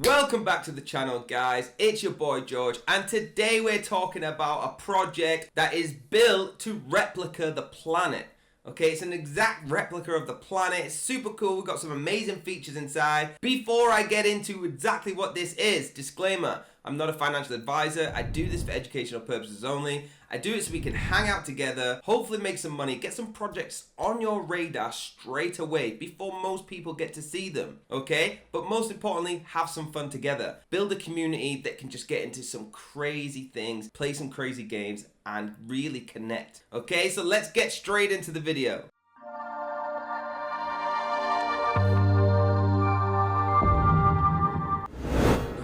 Welcome back to the channel, guys. It's your boy George, and today we're talking about a project that is built to replica the planet. Okay, it's an exact replica of the planet. It's super cool. We've got some amazing features inside. Before I get into exactly what this is, disclaimer, I'm not a financial advisor. I do this for educational purposes only. I do it so we can hang out together, hopefully make some money, get some projects on your radar straight away before most people get to see them, okay? But most importantly, have some fun together. Build a community that can just get into some crazy things, play some crazy games, and really connect. Okay, so let's get straight into the video.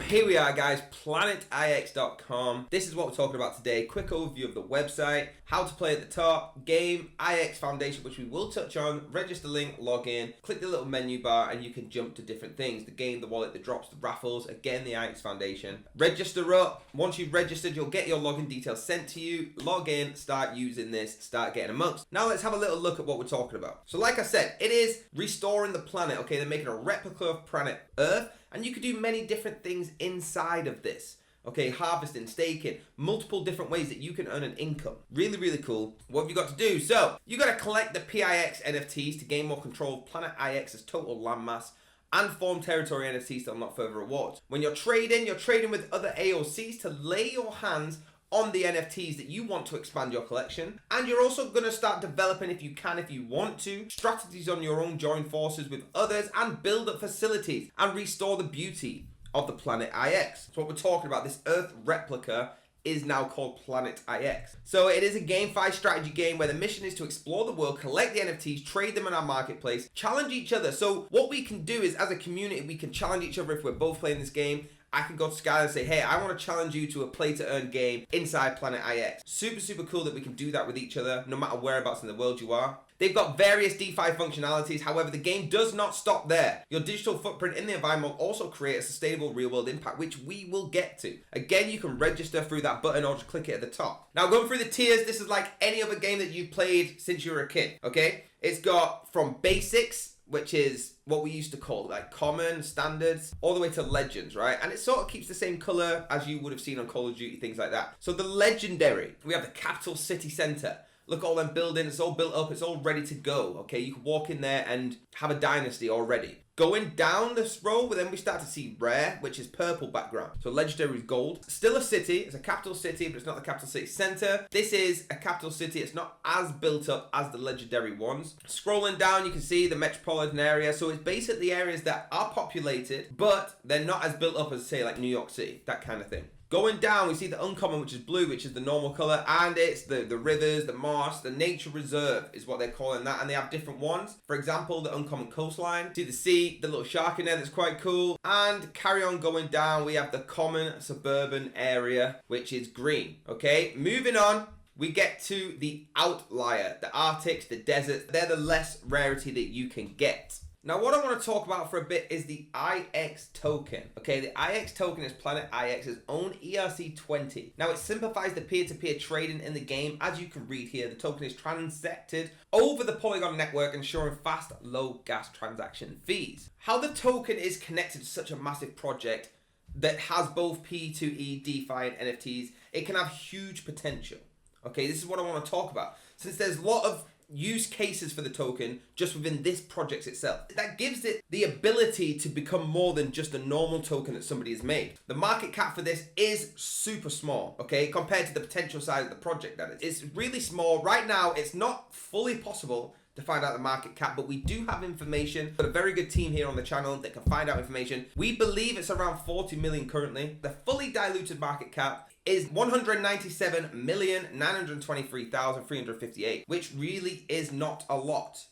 Here we are, guys, planetix.com. This is what we're talking about today. Quick overview of the website, how to play at the top, game, IX Foundation, which we will touch on, register link, log in, click the little menu bar, and you can jump to different things. The game, the wallet, the drops, the raffles, again, the IX Foundation. Register up. Once you've registered, you'll get your login details sent to you. Log in, start using this, start getting amongst. Now let's have a little look at what we're talking about. So like I said, it is restoring the planet, okay? They're making a replica of planet Earth, and you could do many different things inside of this. Okay, harvesting, staking, multiple different ways that you can earn an income. Really, really cool. What have you got to do? So, you got to collect the PIX NFTs to gain more control of Planet IX's total landmass and form territory NFTs to unlock further rewards. When you're trading with other AOCs to lay your hands on the NFTs that you want to expand your collection. And you're also going to start developing, if you can, if you want to, strategies on your own, join forces with others and build up facilities and restore the beauty of the Planet IX. So what we're talking about, this Earth replica is now called Planet IX. So it is a GameFi strategy game where the mission is to explore the world, collect the NFTs, trade them in our marketplace, challenge each other. So what we can do is, as a community, we can challenge each other if we're both playing this game. I can go to Sky and say, hey, I want to challenge you to a play to earn game inside Planet IX. Super, super cool that we can do that with each other, no matter whereabouts in the world you are. They've got various DeFi functionalities. However, the game does not stop there. Your digital footprint in the environment will also create a sustainable real world impact, which we will get to. Again, you can register through that button or just click it at the top. Now, going through the tiers, this is like any other game that you've played since you were a kid, okay? It's got from basics, which is what we used to call like common, standards, all the way to legends, right? And it sort of keeps the same color as you would have seen on Call of Duty, things like that. So the legendary, we have the capital city center. Look, all them buildings, it's all built up, it's all ready to go, okay? You can walk in there and have a dynasty already. Going down this row, then we start to see rare, which is purple background. So legendary is gold. Still a city, it's a capital city, but it's not the capital city center. This is a capital city, it's not as built up as the legendary ones. Scrolling down, you can see the metropolitan area. So it's basically areas that are populated, but they're not as built up as, say, like New York City, that kind of thing. Going down, we see the uncommon, which is blue, which is the normal color, and it's the rivers, the marsh, the nature reserve is what they're calling that, and they have different ones. For example, the uncommon coastline. See the sea, the little shark in there that's quite cool. And carry on going down, we have the common suburban area, which is green. Okay, moving on. We get to the outlier, the Arctics, the deserts. They're the less rarity that you can get. Now, what I want to talk about for a bit is the IX token. Okay, the IX token is Planet IX's own ERC20. Now, it simplifies the peer-to-peer trading in the game. As you can read here, the token is transacted over the Polygon network, ensuring fast, low gas transaction fees. How the token is connected to such a massive project that has both P2E, DeFi, and NFTs, it can have huge potential. Okay, this is what I want to talk about. Since there's a lot of use cases for the token just within this project itself, that gives it the ability to become more than just a normal token that somebody has made. The market cap for this is super small, okay, compared to the potential size of the project. That is, it's really small right now. It's not fully possible to find out the market cap, but we do have information. Got a very good team here on the channel that can find out information. We believe it's around 40 million currently. The fully diluted market cap is 197,923,358, which really is not a lot,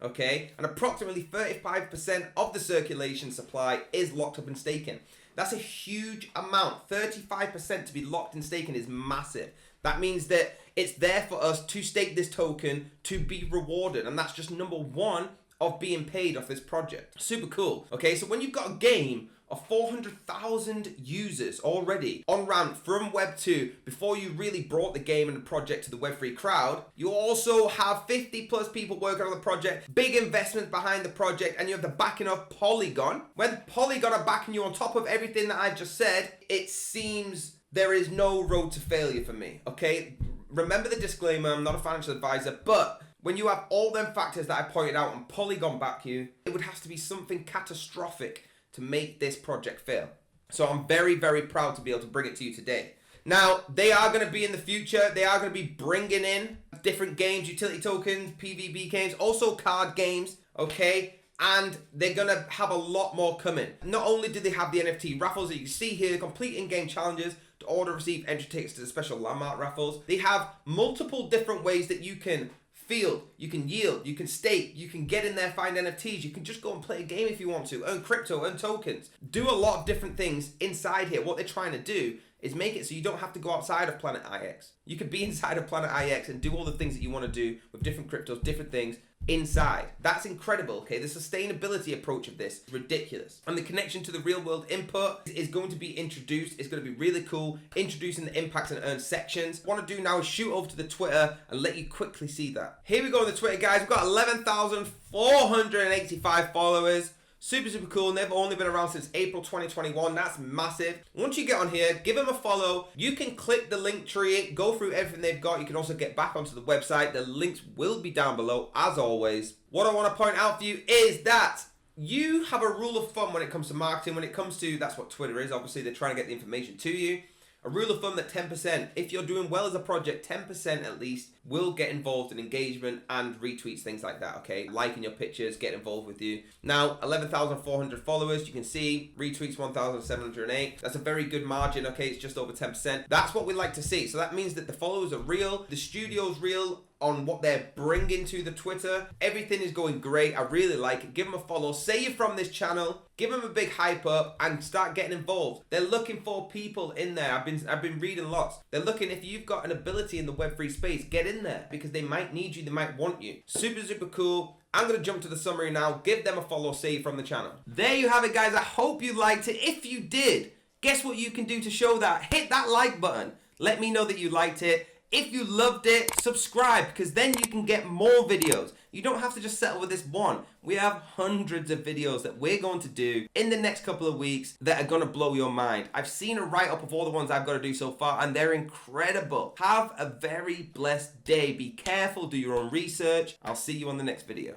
okay? And approximately 35% of the circulation supply is locked up in staking. That's a huge amount. 35% to be locked in staking is massive. That means that it's there for us to stake this token to be rewarded, and that's just number one of being paid off this project. Super cool, okay? So when you've got a game of 400,000 users already on ramp from Web 2 before you really brought the game and the project to the Web 3 crowd. You also have 50 plus people working on the project, big investments behind the project, and you have the backing of Polygon. When Polygon are backing you on top of everything that I just said, it seems there is no road to failure for me, okay? Remember the disclaimer, I'm not a financial advisor, but when you have all them factors that I pointed out and Polygon back you, it would have to be something catastrophic to make this project fail. So I'm very, very proud to be able to bring it to you today. Now, they are going to be in the future. They are going to be bringing in different games, utility tokens, PvP games, also card games, okay? And they're going to have a lot more coming. Not only do they have the NFT raffles that you see here, complete in-game challenges to order, receive entry tickets to the special landmark raffles. They have multiple different ways that you can field, you can yield, you can stake, you can get in there, find NFTs, you can just go and play a game if you want to, earn crypto, earn tokens, do a lot of different things inside here. What they're trying to do is make it so you don't have to go outside of Planet IX. You can be inside of Planet IX and do all the things that you want to do with different cryptos, different things inside. That's incredible, okay? The sustainability approach of this is ridiculous. And the connection to the real world input is going to be introduced. It's going to be really cool, introducing the impacts and earn sections. What I want to do now is shoot over to the Twitter and let you quickly see that. Here we go on the Twitter, guys. We've got 11,485 followers. Super, super cool. And they've only been around since April 2021. That's massive. Once you get on here, give them a follow. You can click the link tree, go through everything they've got. You can also get back onto the website. The links will be down below, as always. What I want to point out for you is that you have a rule of thumb when it comes to marketing. When it comes to, that's what Twitter is. Obviously, they're trying to get the information to you. A rule of thumb that 10%, if you're doing well as a project, 10% at least will get involved in engagement and retweets, things like that, okay? Liking your pictures, get involved with you. Now, 11,400 followers, you can see retweets 1,708. That's a very good margin, okay? It's just over 10%. That's what we like to see. So that means that the followers are real, the studio's real on what they're bringing to the Twitter. Everything is going great. I really like it. Give them a follow. Say you're from this channel. Give them a big hype up and start getting involved. They're looking for people in there. I've been reading lots. They're looking, if you've got an ability in the Web3 space, get in there because they might need you. They might want you. Super, super cool. I'm going to jump to the summary now. Give them a follow. Say you're from the channel. There you have it, guys. I hope you liked it. If you did, guess what you can do to show that? Hit that like button. Let me know that you liked it. If you loved it, subscribe, because then you can get more videos. You don't have to just settle with this one. We have hundreds of videos that we're going to do in the next couple of weeks that are going to blow your mind. I've seen a write-up of all the ones I've got to do so far, and they're incredible. Have a very blessed day. Be careful. Do your own research. I'll see you on the next video.